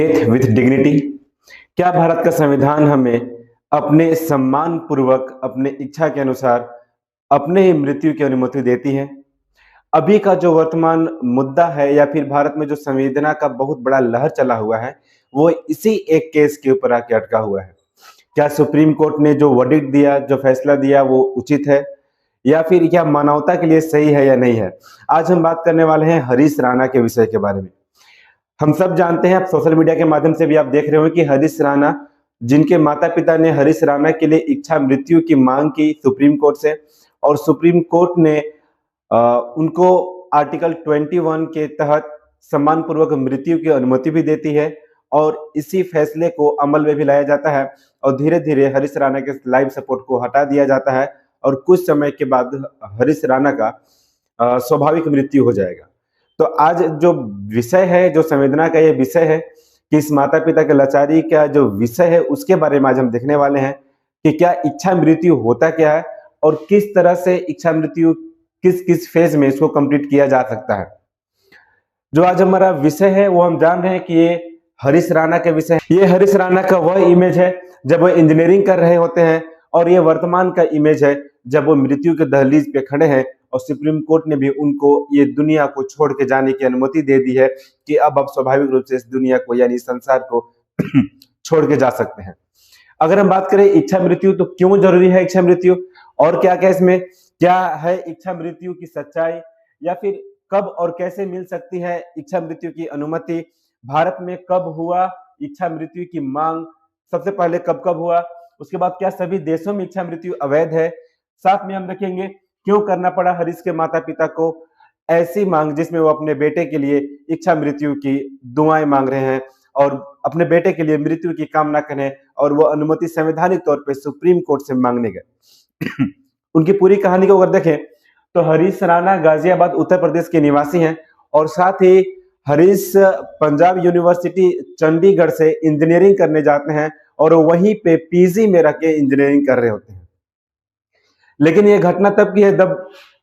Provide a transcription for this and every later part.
Death with dignity. क्या भारत का संविधान हमें अपने सम्मान पूर्वक अपने इच्छा के अनुसार अपने ही मृत्यु की अनुमति देती है? अभी का जो वर्तमान मुद्दा है या फिर भारत में जो संवेदना का बहुत बड़ा लहर चला हुआ है, वो इसी एक केस के ऊपर आके अटका हुआ है। क्या सुप्रीम कोर्ट ने जो वर्डिक्ट दिया, जो फैसला दिया, वो उचित है या फिर क्या मानवता के लिए सही है या नहीं है? आज हम बात करने वाले हैं हरीश राणा के विषय के बारे में। हम सब जानते हैं, आप सोशल मीडिया के माध्यम से भी आप देख रहे हो कि हरीश राणा, जिनके माता पिता ने हरीश राणा के लिए इच्छा मृत्यु की मांग की सुप्रीम कोर्ट से, और सुप्रीम कोर्ट ने उनको आर्टिकल 21 के तहत सम्मान पूर्वक मृत्यु की अनुमति भी देती है और इसी फैसले को अमल में भी लाया जाता है और धीरे धीरे हरीश राणा के लाइफ सपोर्ट को हटा दिया जाता है और कुछ समय के बाद हरीश राणा का स्वाभाविक मृत्यु हो जाएगा। तो आज जो विषय है, जो संवेदना का ये विषय है कि इस माता पिता के लाचारी का जो विषय है, उसके बारे में आज हम देखने वाले हैं कि क्या इच्छा मृत्यु होता क्या है और किस तरह से इच्छा मृत्यु किस किस फेज में इसको कंप्लीट किया जा सकता है। जो आज हमारा विषय है वो हम जान रहे हैं कि ये हरीश राणा के विषय है। ये हरीश राणा का वह इमेज है जब वो इंजीनियरिंग कर रहे होते हैं और ये वर्तमान का इमेज है जब वो मृत्यु के दहलीज पे खड़े हैं और सुप्रीम कोर्ट ने भी उनको ये दुनिया को छोड़ के जाने की अनुमति दे दी है कि अब आप स्वाभाविक रूप से इस दुनिया को यानी संसार को छोड़ के जा सकते हैं। अगर हम बात करें इच्छा मृत्यु, तो क्यों जरूरी है इच्छा मृत्यु और क्या क्या इसमें क्या है इच्छा मृत्यु की सच्चाई, या फिर कब और कैसे मिल सकती है इच्छा मृत्यु की अनुमति, भारत में कब हुआ इच्छा मृत्यु की मांग, सबसे पहले कब कब हुआ, उसके बाद क्या सभी देशों में इच्छा मृत्यु अवैध है, साथ में हम देखेंगे क्यों करना पड़ा हरीश के माता पिता को ऐसी मांग जिसमें वो अपने बेटे के लिए इच्छा मृत्यु की दुआएं मांग रहे हैं और अपने बेटे के लिए मृत्यु की कामना करें और वो अनुमति संवैधानिक तौर पे सुप्रीम कोर्ट से मांगने गए। उनकी पूरी कहानी को अगर देखें तो हरीश राणा गाजियाबाद उत्तर प्रदेश के निवासी हैं और साथ ही हरीश पंजाब यूनिवर्सिटी चंडीगढ़ से इंजीनियरिंग करने जाते हैं और वहीं पे पीजी में रह के इंजीनियरिंग कर रहे होते हैं। लेकिन ये घटना तब की है जब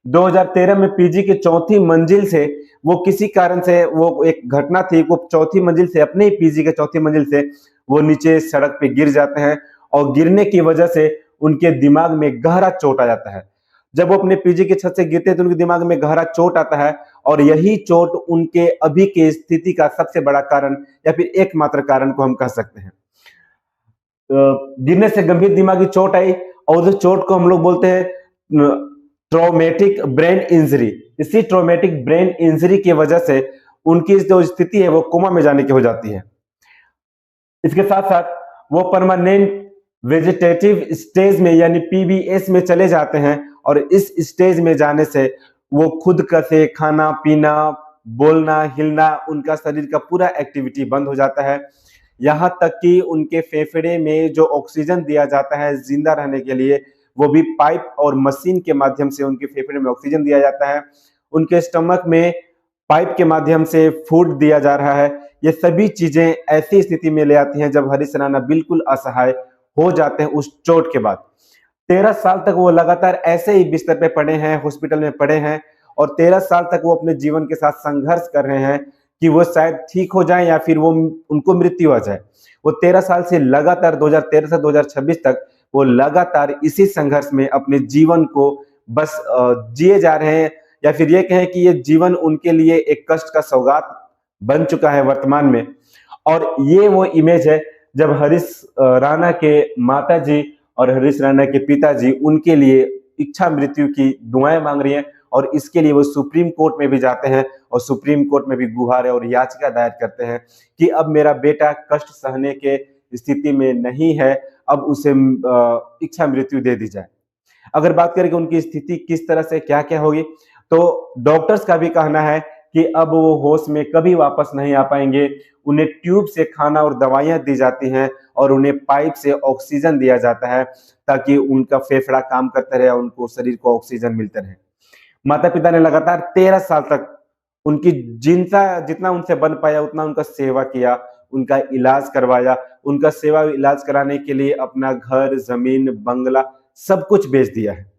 2013 में पीजी की चौथी मंजिल से वो किसी कारण से, वो एक घटना थी, वो चौथी मंजिल से अपने ही पीजी के चौथी मंजिल से वो नीचे सड़क पे गिर जाते हैं और गिरने की वजह से उनके दिमाग में गहरा चोट आ जाता है। जब वो अपने पीजी की छत से गिरते हैं तो उनके दिमाग में गहरा चोट आता है और यही चोट उनके अभी की स्थिति का सबसे बड़ा कारण या फिर एकमात्र कारण को हम कह सकते हैं। गिरने से गंभीर दिमागी चोट आई और उस चोट को हम लोग बोलते हैं ट्रॉमेटिक ब्रेन इंजरी। इसी ट्रॉमेटिक ब्रेन इंजरी की वजह से उनकी जो स्थिति है वो कोमा में जाने की हो जाती है। इसके साथ साथ वो परमानेंट वेजिटेटिव स्टेज में यानी पीबीएस में चले जाते हैं और इस स्टेज में जाने से वो खुद का से खाना पीना, बोलना, हिलना, उनका शरीर का पूरा एक्टिविटी बंद हो जाता है। यहाँ तक कि उनके फेफड़े में जो ऑक्सीजन दिया जाता है जिंदा रहने के लिए, वो भी पाइप और मशीन के माध्यम से उनके फेफड़े में ऑक्सीजन दिया जाता है। उनके स्टमक में पाइप के माध्यम से फूड दिया जा रहा है। ये सभी चीजें ऐसी स्थिति में ले आती हैं जब हरीश राणा बिल्कुल असहाय हो जाते हैं उस चोट के बाद। 13 साल तक वो लगातार ऐसे ही बिस्तर पे पड़े हैं, हॉस्पिटल में पड़े हैं और 13 साल तक वो अपने जीवन के साथ संघर्ष कर रहे हैं कि वो शायद ठीक हो जाए या फिर वो उनको मृत्यु आ जाए। वो 13 साल से लगातार 2013 से 2026 तक वो लगातार इसी संघर्ष में अपने जीवन को बस जिए जा रहे हैं, या फिर ये कहें कि ये जीवन उनके लिए एक कष्ट का सौगात बन चुका है वर्तमान में। और ये वो इमेज है जब हरीश राणा के माता जी और हरीश राणा के पिताजी उनके लिए इच्छा मृत्यु की दुआएं मांग रही हैं और इसके लिए वो सुप्रीम कोर्ट में भी जाते हैं और सुप्रीम कोर्ट में भी गुहार और याचिका दायर करते हैं कि अब मेरा बेटा कष्ट सहने के स्थिति में नहीं है, अब उसे इच्छा मृत्यु दे दी जाए। अगर बात करें कि उनकी स्थिति किस तरह से क्या क्या होगी, तो डॉक्टर्स का भी कहना है कि अब वो होश में कभी वापस नहीं आ पाएंगे। उन्हें ट्यूब से खाना और दवाइयां दी जाती हैं और उन्हें पाइप से ऑक्सीजन दिया जाता है ताकि उनका फेफड़ा काम करता रहे, उनको शरीर को ऑक्सीजन मिलते रहे। माता पिता ने लगातार 13 साल तक उनकी जितना उनसे बन पाया उतना उनका सेवा किया, उनका इलाज करवाया। उनका सेवा इलाज कराने के लिए अपना घर, जमीन, बंगला सब कुछ बेच दिया है।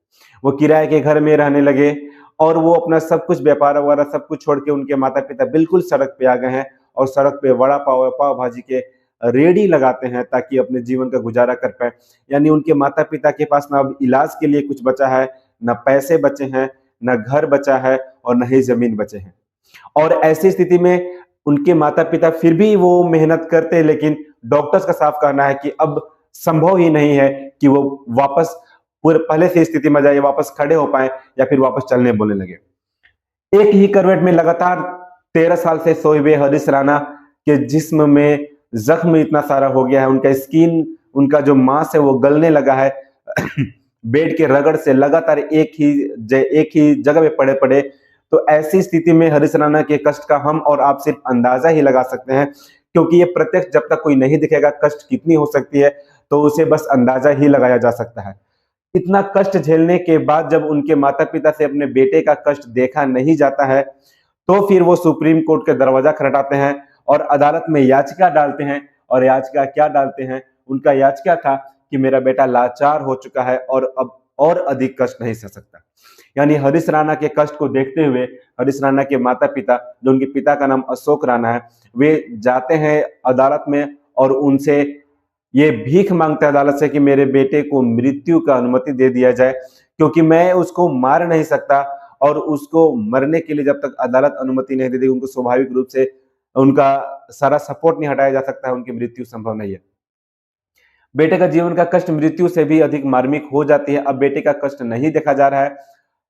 वो किराए के घर में रहने लगे और वो अपना सब कुछ व्यापार वगैरह सब कुछ छोड़ के उनके माता पिता बिल्कुल सड़क पे आ गए हैं और सड़क पे वड़ा पाव या पाव भाजी के रेडी लगाते हैं ताकि अपने जीवन का गुजारा कर पाए। यानी उनके माता पिता के पास ना अब इलाज के लिए कुछ बचा है, ना पैसे बचे हैं, ना घर बचा है और न ही जमीन बचे हैं। और ऐसी स्थिति में उनके माता पिता फिर भी वो मेहनत करते हैं, लेकिन डॉक्टर्स का साफ कहना है कि अब संभव ही नहीं है कि वो वापस पूरे पहले से स्थिति में जाए, वापस खड़े हो पाए या फिर वापस चलने बोलने लगे। एक ही करवट में लगातार 13 साल से सोए हुए हरीश राणा के जिस्म में जख्म इतना सारा हो गया है, उनका स्किन, उनका जो मांस है वो गलने लगा है बेड के रगड़ से लगातार एक ही जगह पे पड़े पड़े। तो ऐसी स्थिति में हरीश राणा के कष्ट का हम और आप सिर्फ अंदाजा ही लगा सकते हैं, क्योंकि ये प्रत्यक्ष जब तक कोई नहीं दिखेगा कष्ट कितनी हो सकती है, तो उसे बस अंदाजा ही लगाया जा सकता है। इतना कष्ट झेलने के बाद जब उनके माता पिता से अपने बेटे का कष्ट देखा नहीं जाता है, तो फिर वो सुप्रीम कोर्ट के दरवाजा खटखटाते हैं और अदालत में याचिका डालते हैं। और याचिका क्या डालते हैं? उनका याचिका था कि मेरा बेटा लाचार हो चुका है और अब और अधिक कष्ट नहीं सह सकता। यानी हरीश राणा के कष्ट को देखते हुए हरीश राणा के माता पिता, जो उनके पिता का नाम अशोक राणा है, वे जाते हैं अदालत में और उनसे ये भीख मांगते हैं अदालत से कि मेरे बेटे को मृत्यु का अनुमति दे दिया जाए, क्योंकि मैं उसको मार नहीं सकता और उसको मरने के लिए जब तक अदालत अनुमति नहीं दे देगी, उनको स्वाभाविक रूप से उनका सारा सपोर्ट नहीं हटाया जा सकता है, उनकी मृत्यु संभव नहीं है। बेटे का जीवन का कष्ट मृत्यु से भी अधिक मार्मिक हो जाती है। अब बेटे का कष्ट नहीं देखा जा रहा है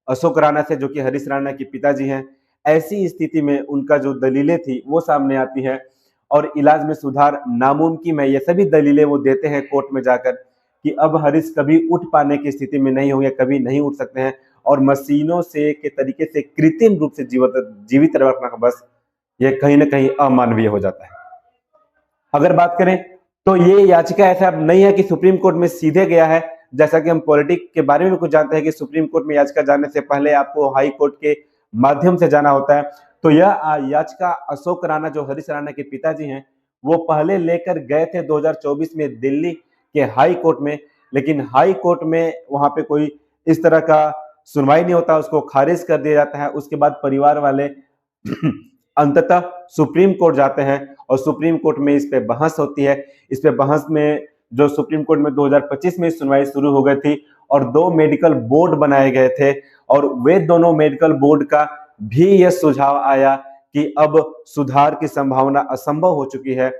अशोक राणा से, जो कि हरीश राणा के पिताजी हैं। ऐसी स्थिति में उनका जो दलीलें थी वो सामने आती है और इलाज में सुधार नामुमकिन है, ये सभी दलीलें वो देते हैं कोर्ट में जाकर कि अब हरीश कभी उठ पाने की स्थिति में नहीं होंगे, कभी नहीं उठ सकते हैं और मशीनों से के तरीके से कृत्रिम रूप से जीवित रखना बस ये कहीं ना कहीं अमानवीय हो जाता है। अगर बात करें तो ये याचिका ऐसा नहीं है कि सुप्रीम कोर्ट में सीधे गया है, जैसा कि हम पॉलिटिक्स के बारे में कुछ जानते हैं कि सुप्रीम कोर्ट में याचिका जाने से पहले आपको हाई कोर्ट के माध्यम से जाना होता है। तो यह याचिका अशोक राणा, जो हरीश राणा के पिताजी हैं, वो पहले लेकर गए थे 2024 में दिल्ली के हाई कोर्ट में, लेकिन हाई कोर्ट में वहां पे कोई इस तरह का सुनवाई नहीं होता, उसको खारिज कर दिया जाता है। उसके बाद परिवार वाले अंततः सुप्रीम कोर्ट जाते हैं और सुप्रीम कोर्ट में इस पे बहस होती है। इस पे बहस में जो सुप्रीम कोर्ट में 2025 में सुनवाई शुरू हो गई थी और 2 मेडिकल बोर्ड बनाए गए थे और वे दोनों मेडिकल बोर्ड का भी यह सुझाव आया कि अब सुधार की संभावना असंभव हो चुकी है।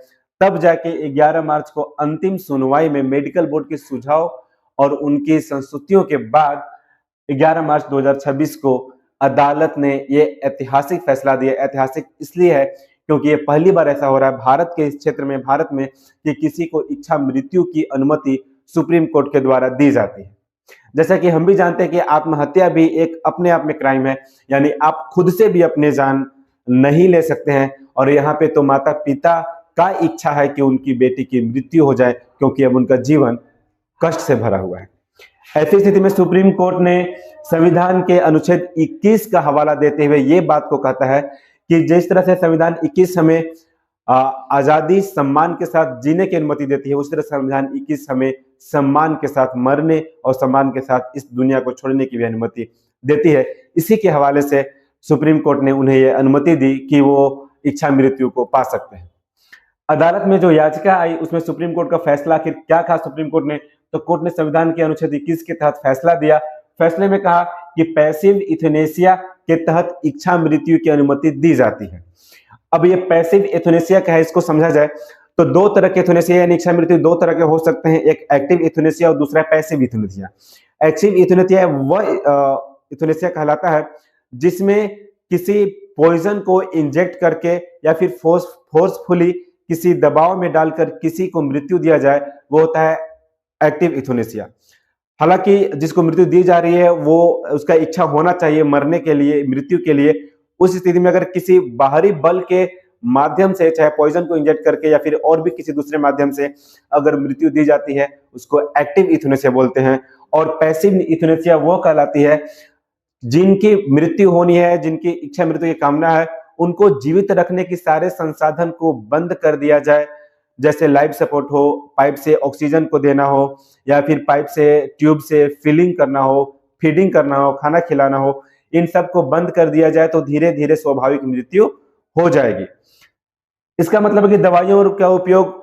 तब जाके 11 मार्च को अंतिम सुनवाई में मेडिकल बोर्ड के सुझाव और उनकी संस्तुतियों के बाद 11 मार्च 2026 को अदालत ने ये ऐतिहासिक फैसला दिया। ऐतिहासिक इसलिए है क्योंकि ये पहली बार ऐसा हो रहा है भारत के इस क्षेत्र में, भारत में, कि किसी को इच्छा मृत्यु की अनुमति सुप्रीम कोर्ट के द्वारा दी जाती है। जैसा कि हम भी जानते हैं कि आत्महत्या भी एक अपने आप में क्राइम है, यानी आप खुद से भी अपने जान नहीं ले सकते हैं। और यहाँ पे तो माता पिता का इच्छा है कि उनकी बेटी की मृत्यु हो जाए, क्योंकि अब उनका जीवन कष्ट से भरा हुआ है। ऐसी स्थिति में सुप्रीम कोर्ट ने संविधान के अनुच्छेद 21 का हवाला देते हुए ये बात को कहता है कि जिस तरह से संविधान 21 हमें आजादी सम्मान के साथ जीने की अनुमति देती है, उस तरह संविधान 21 हमें सम्मान के साथ मरने और सम्मान के साथ इस दुनिया को छोड़ने की भी अनुमति देती है। इसी के हवाले से सुप्रीम कोर्ट ने उन्हें यह अनुमति दी कि वो इच्छा मृत्यु को पा सकते हैं। अदालत में जो याचिका आई उसमें सुप्रीम कोर्ट का फैसला आखिर क्या कहा सुप्रीम कोर्ट ने? तो कोर्ट ने संविधान के अनुच्छेद 21 के तहत फैसला दिया। फैसले में कहा कि पैसिव इथेनेसिया के तहत इच्छा मृत्यु की अनुमति दी जाती है। अब ये पैसिव इथेनेसिया क्या है, इसको समझा जाए तो 2 तरह के इथेनेसिया यानी इच्छा मृत्यु 2 तरह के हो सकते हैं, एक एक्टिव इथेनेसिया और दूसरा पैसिव इथेनेसिया। एक्टिव इथेनेसिया वह इथेनेसिया कहलाता है जिसमें किसी पॉइजन को इंजेक्ट करके या फिर फोर्सफुली किसी दबाव में डालकर किसी को मृत्यु दिया जाए, वो होता है एक्टिव इथेनेसिया। हालांकि जिसको मृत्यु दी जा रही है वो उसका इच्छा होना चाहिए मरने के लिए, मृत्यु के लिए। उस स्थिति में अगर किसी बाहरी बल के माध्यम से, चाहे पॉइजन को इंजेक्ट करके या फिर और भी किसी दूसरे माध्यम से अगर मृत्यु दी जाती है, उसको एक्टिव इथेनेसिया बोलते हैं। और पैसिव इथेनेसिया वो कहलाती है जिनकी मृत्यु होनी है, जिनकी इच्छा मृत्यु की कामना है, उनको जीवित रखने की सारे संसाधन को बंद कर दिया जाए, जैसे लाइफ सपोर्ट हो, पाइप से ऑक्सीजन को देना हो या फिर पाइप से ट्यूब से फिलिंग करना हो, फीडिंग करना हो, खाना खिलाना हो, इन सब को बंद कर दिया जाए तो धीरे धीरे स्वाभाविक मृत्यु हो जाएगी। इसका मतलब है कि दवाइयों का उपयोग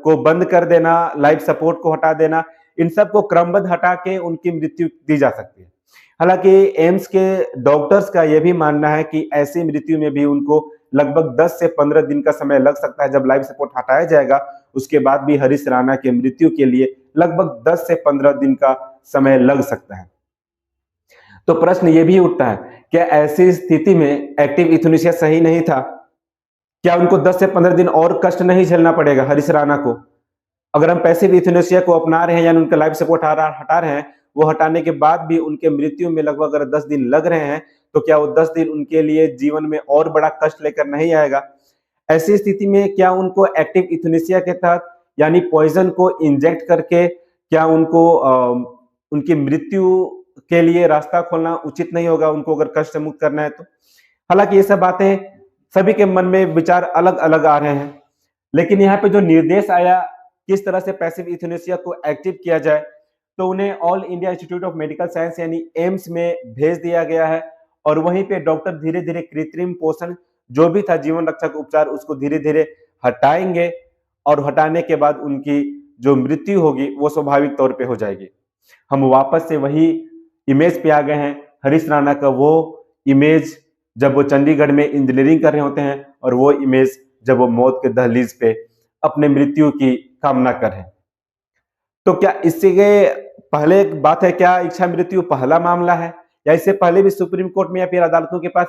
को बंद कर देना, लाइफ सपोर्ट को हटा देना, इन सब को क्रमबद्ध हटा के उनकी मृत्यु दी जा सकती है। हालांकि एम्स के डॉक्टर्स का यह भी मानना है कि ऐसी मृत्यु में भी उनको लगभग 10 से 15 दिन का समय लग सकता है। जब लाइफ सपोर्ट हटाया जाएगा उसके बाद भी हरीश राणा की मृत्यु के लिए लगभग 10 से 15 दिन का समय लग सकता है। तो प्रश्न ये भी उठता है, क्या ऐसी स्थिति में एक्टिव यूथनेसिया सही नहीं था? क्या उनको 10 से 15 दिन और कष्ट नहीं झेलना पड़ेगा हरीश राणा को? अगर हम पैसिव यूथनेसिया को अपना रहे हैं यानी उनका लाइफ सपोर्ट हटा रहे हैं, वो हटाने के बाद भी उनके मृत्यु में लगभग अगर 10 दिन लग रहे हैं, तो क्या वो 10 दिन उनके लिए जीवन में और बड़ा कष्ट लेकर नहीं आएगा? ऐसी स्थिति में क्या उनको एक्टिव यूथनेसिया के तहत यानी पॉइजन को इंजेक्ट करके क्या उनको उनकी मृत्यु के लिए रास्ता खोलना उचित नहीं होगा, उनको अगर कष्ट से मुक्त करना है तो? हालांकि ये सब बातें सभी के मन में विचार अलग अलग आ रहे हैं, लेकिन यहाँ पे जो निर्देश आया किस तरह से पैसिव यूथनेसिया को एक्टिव किया जाए, तो उन्हें all India institute of medical science यानी एम्स में भेज दिया गया है और वहीं पे डॉक्टर धीरे धीरे कृत्रिम पोषण जो भी था जीवन रक्षक उपचार उसको धीरे धीरे हटाएंगे और हटाने के बाद उनकी जो मृत्यु होगी वो स्वाभाविक तौर पे हो जाएगी। हम वापस से वही इमेज पे आ गए हैं, हरीश राणा का वो इमेज जब वो चंडीगढ़ में इंजीनियरिंग कर रहे होते हैं और वो इमेज जब वो मौत के दहलीज पे अपने मृत्यु की कामना कर रहे हैं। तो क्या इससे पहले एक बात है, क्या इच्छा मृत्यु पहला मामला है या इससे पहले भी सुप्रीम कोर्ट में या फिर अदालतों के पास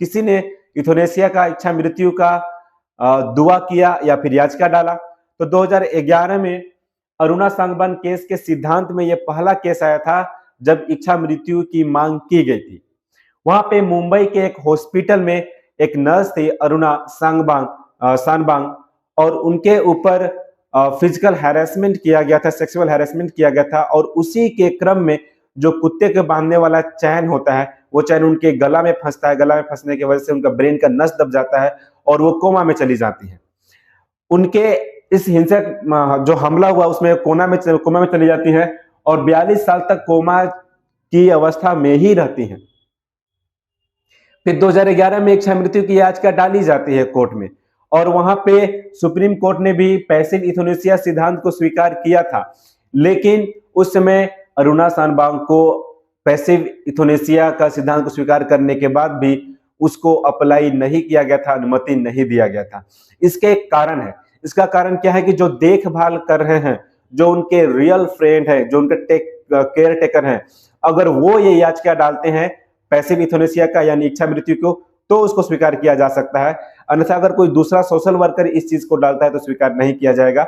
किसी ने यूथनेसिया का इच्छा मृत्यु का दुआ किया या फिर याचिका डाला? तो 2011 में अरुणा सांगवान केस के सिद्धांत में यह पहला केस आया था जब इच्छा मृत्यु की मांग की गई थी। वहां पे मुंबई के एक हॉस्पिटल में एक नर्स थी अरुणा सांगवान और उनके ऊपर फिजिकल हैरेसमेंट किया गया था, सेक्सुअल हैरेसमेंट किया गया था और उसी के क्रम में जो कुत्ते के बांधने वाला चैन होता है वो चैन उनके गला में फंसता है। गला में फंसने की वजह से उनका ब्रेन का नस दब जाता है और वो कोमा में चली जाती है। उनके इस हिंसक जो हमला हुआ उसमें कोमा में चली जाती है और 42 साल तक कोमा की अवस्था में ही रहती हैं। फिर 2011 में इच्छा मृत्यु की याचिका डाली जाती है कोर्ट में और वहां पे सुप्रीम कोर्ट ने भी पैसिव यूथनेसिया सिद्धांत को स्वीकार किया था, लेकिन उस समय अरुणा सांगवान को पैसिव यूथनेसिया का सिद्धांत को स्वीकार करने के बाद भी उसको अप्लाई नहीं किया गया था, अनुमति नहीं दिया गया था। इसके एक कारण है, इसका कारण क्या है कि जो देखभाल कर रहे हैं, जो उनके रियल फ्रेंड है, जो उनके केयर टेकर हैं, अगर वो ये याचिका डालते हैं पैसिव यूथनेसिया का यानी इच्छा मृत्यु को तो उसको स्वीकार किया जा सकता है, अन्यथा अगर कोई दूसरा सोशल वर्कर इस चीज को डालता है तो स्वीकार नहीं किया जाएगा।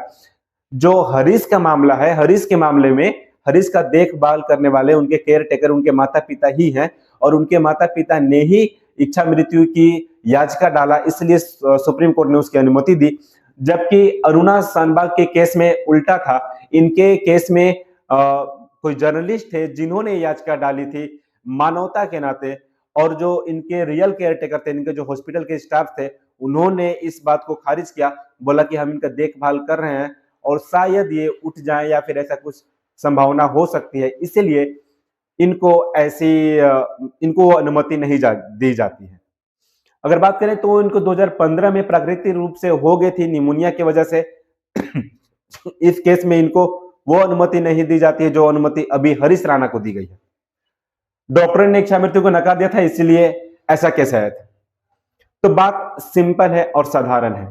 जो हरीश का मामला है, हरीश के मामले में हरीश का देखभाल करने वाले उनके केयर टेकर उनके माता पिता ही हैं और उनके माता पिता ने ही इच्छा मृत्यु की याचिका डाला, इसलिए सुप्रीम कोर्ट ने उसकी अनुमति दी। जबकि अरुणा सांगवान के केस में उल्टा था, इनके केस में कोई जर्नलिस्ट थे जिन्होंने याचिका डाली थी मानवता के नाते और जो इनके रियल केयर टेकर थे, इनके जो हॉस्पिटल के स्टाफ थे, उन्होंने इस बात को खारिज किया, बोला कि हम इनका देखभाल कर रहे हैं और शायद ये उठ जाए या फिर ऐसा कुछ संभावना हो सकती है, इसलिए इनको अनुमति नहीं दी जाती है। अगर बात करें तो इनको 2015 में प्राकृतिक रूप से हो गई थी निमोनिया की वजह से इस केस में इनको वो अनुमति नहीं दी जाती है जो अनुमति अभी हरीश राणा को दी गई है। डॉक्टर ने इच्छा मृत्यु को नकार दिया था, इसलिए ऐसा केस आया था। तो बात सिंपल है और साधारण है।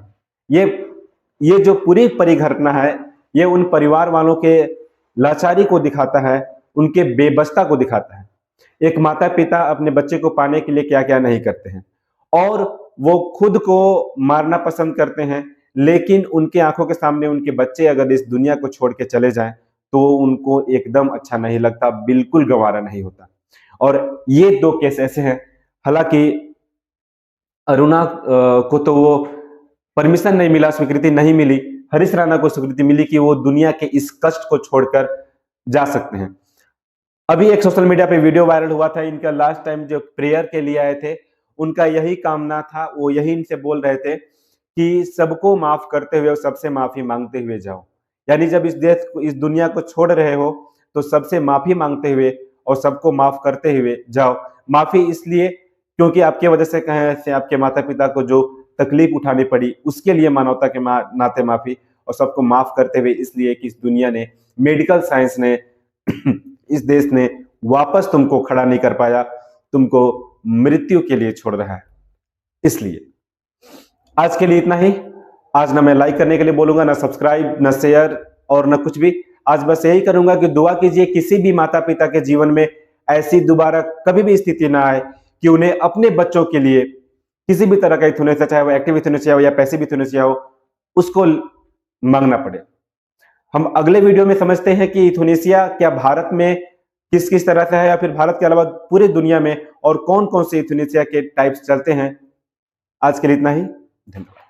ये जो पूरी परिघटना है ये उन परिवार वालों के लाचारी को दिखाता है, उनके बेबसता को दिखाता है। एक माता पिता अपने बच्चे को पाने के लिए क्या क्या नहीं करते हैं और वो खुद को मारना पसंद करते हैं, लेकिन उनके आंखों के सामने उनके बच्चे अगर इस दुनिया को छोड़ के चले जाएं तो उनको एकदम अच्छा नहीं लगता, बिल्कुल गंवारा नहीं होता। और ये दो केस ऐसे हैं, हालांकि अरुणा को तो वो परमिशन नहीं मिला, स्वीकृति नहीं मिली, हरीश राणा को स्वीकृति मिली कि वो दुनिया के इस कष्ट को छोड़कर जा सकते हैं। अभी एक सोशल मीडिया पे वीडियो वायरल हुआ था, इनका लास्ट टाइम जो प्रेयर के लिए आए थे उनका यही कामना था, वो यही इनसे बोल रहे थे कि सबको माफ करते हुए और सबसे माफी मांगते हुए जाओ। यानी जब इस दुनिया को छोड़ रहे हो तो सबसे माफी मांगते हुए और सबको माफ करते हुए जाओ। माफी इसलिए क्योंकि आपके वजह से कहीं से आपके माता पिता को जो तकलीफ उठानी पड़ी उसके लिए मानवता के नाते माफी, और सबको माफ करते हुए इसलिए कि इस दुनिया ने, मेडिकल साइंस ने इस देश ने वापस तुमको खड़ा नहीं कर पाया, तुमको मृत्यु के लिए छोड़ रहा है। इसलिए आज के लिए इतना ही। आज ना मैं लाइक करने के लिए बोलूंगा, ना सब्सक्राइब, ना शेयर और ना कुछ भी। आज बस यही करूंगा कि दुआ कीजिए किसी भी माता पिता के जीवन में ऐसी दोबारा कभी भी स्थिति ना आए कि उन्हें अपने बच्चों के लिए किसी भी तरह का यूथेनेसिया, चाहे वो एक्टिव यूथेनेसिया हो या पैसिव यूथेनेसिया हो, उसको मांगना पड़े। हम अगले वीडियो में समझते हैं कि यूथेनेसिया क्या भारत में किस किस तरह से है, या फिर भारत के अलावा पूरी दुनिया में और कौन कौन से यूथेनेसिया के टाइप्स चलते हैं। आज के लिए इतना ही, धन्यवाद।